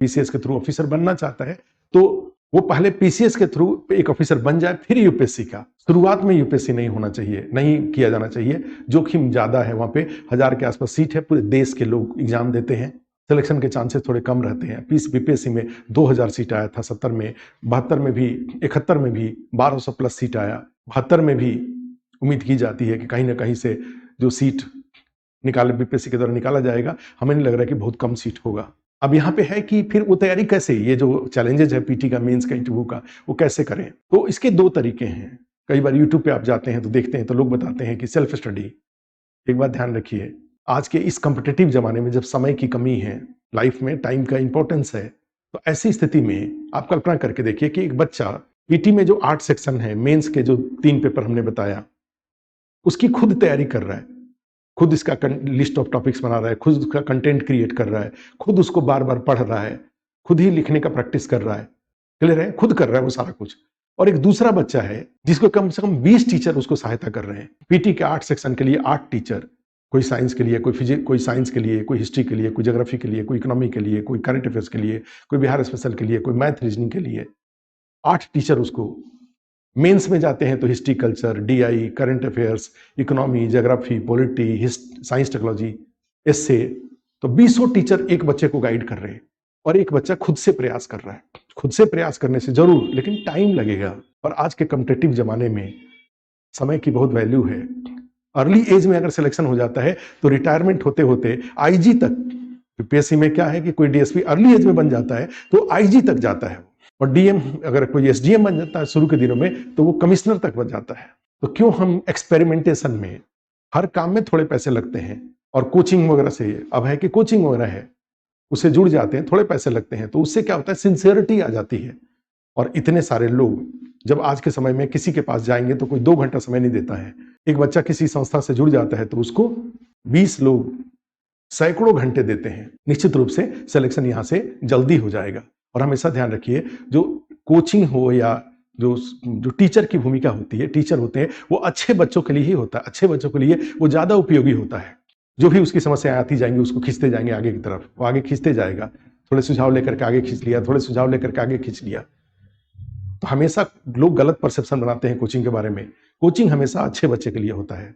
PCS के through officer बनना चाहता है तो वो पहले पीसीएस के थ्रू एक ऑफिसर बन जाए, फिर यूपीएससी का। शुरुआत में यूपीएससी नहीं होना चाहिए, नहीं किया जाना चाहिए। जोखिम ज्यादा है, वहां पे 1000 के आसपास सीट है, पूरे देश के लोग एग्जाम देते हैं, सिलेक्शन के चांसेस थोड़े कम रहते हैं। बीपीएससी में 2000 सीट आया था 70 में, 72 में भी, 71 में भी 1200 प्लस सीट आया। 72 में भी उम्मीद की जाती है कि कहीं ना कहीं से जो सीट निकाले बीपीएससी के द्वारा निकाला जाएगा। हमें नहीं लग रहा है कि बहुत कम सीट होगा। अब यहाँ पे है कि फिर वो तैयारी कैसे, ये जो चैलेंजेस है पीटी का, मेंस का, इंटरव्यू का, वो कैसे करें। तो इसके 2 तरीके हैं। कई बार यूट्यूब पे आप जाते हैं तो देखते हैं तो लोग बताते हैं कि सेल्फ स्टडी। एक बात ध्यान रखिए, आज के इस कॉम्पिटिटिव जमाने में जब समय की कमी है, लाइफ में टाइम का इंपॉर्टेंस है, तो ऐसी स्थिति में आप कल्पना करके देखिए कि एक बच्चा पीटी में जो 8 सेक्शन है, मेंस के जो 3 पेपर हमने बताया, उसकी खुद तैयारी कर रहा है, खुद इसका लिस्ट ऑफ टॉपिक्स बना रहा है, खुद उसका कंटेंट क्रिएट कर रहा है, खुद उसको बार बार पढ़ रहा है, खुद ही लिखने का प्रैक्टिस कर रहा है, क्लियर है, खुद कर रहा है वो सारा कुछ। और एक दूसरा बच्चा है जिसको कम से कम 20 टीचर उसको सहायता कर रहे हैं। पीटी के 8 सेक्शन के लिए 8 टीचर, कोई साइंस के लिए, कोई फिजिक्स, कोई साइंस के लिए, कोई हिस्ट्री के लिए, कोई ज्योग्राफी के लिए, कोई इकोनॉमी के लिए, कोई करंट अफेयर्स के लिए, कोई बिहार स्पेशल के लिए, कोई मैथ रीजनिंग के लिए, 8 टीचर उसको। मेंस में जाते हैं तो history, culture, DI, current affairs, economy, geography, polity, science, technology, essay, तो 20 टीचर एक बच्चे को गाइड कर रहे हैं और एक बच्चा खुद से प्रयास कर रहा है। खुद से प्रयास करने से जरूर, लेकिन टाइम लगेगा। और आज के कॉम्पिटिटिव जमाने में समय की बहुत वैल्यू है। अर्ली एज में अगर सिलेक्शन हो जाता है तो रिटायरमेंट होते होते आईजी तक, यूपीएससी में क्या है कि कोई डीएसपी अर्ली एज में बन जाता है तो आईजी तक जाता है, और डीएम, अगर कोई एसडीएम बन जाता है शुरू के दिनों में तो वो कमिश्नर तक बन जाता है। तो क्यों हम एक्सपेरिमेंटेशन में, हर काम में थोड़े पैसे लगते हैं, और कोचिंग वगैरह से, अब है कि कोचिंग वगैरह है, उससे जुड़ जाते हैं, थोड़े पैसे लगते हैं, तो उससे क्या होता है, सिंसियरिटी आ जाती है। और इतने सारे लोग जब आज के समय में किसी के पास जाएंगे तो कोई 2 घंटा समय नहीं देता है। एक बच्चा किसी संस्था से जुड़ जाता है तो उसको 20 लोग सैकड़ों घंटे देते हैं। निश्चित रूप से सिलेक्शन यहां से जल्दी हो जाएगा। और हमेशा ध्यान रखिए, जो कोचिंग हो या जो टीचर की भूमिका होती है, टीचर होते हैं, वो अच्छे बच्चों के लिए ही होता है। अच्छे बच्चों के लिए वो ज्यादा उपयोगी होता है। जो भी उसकी समस्याएं आती जाएंगी उसको खींचते जाएंगे आगे की तरफ, वो आगे खींचते जाएगा। थोड़े सुझाव लेकर के आगे खींच लिया, थोड़े सुझाव लेकर के आगे खींच लिया। तो हमेशा लोग गलत परसेप्शन बनाते हैं कोचिंग के बारे में। कोचिंग हमेशा अच्छे बच्चे के लिए होता है।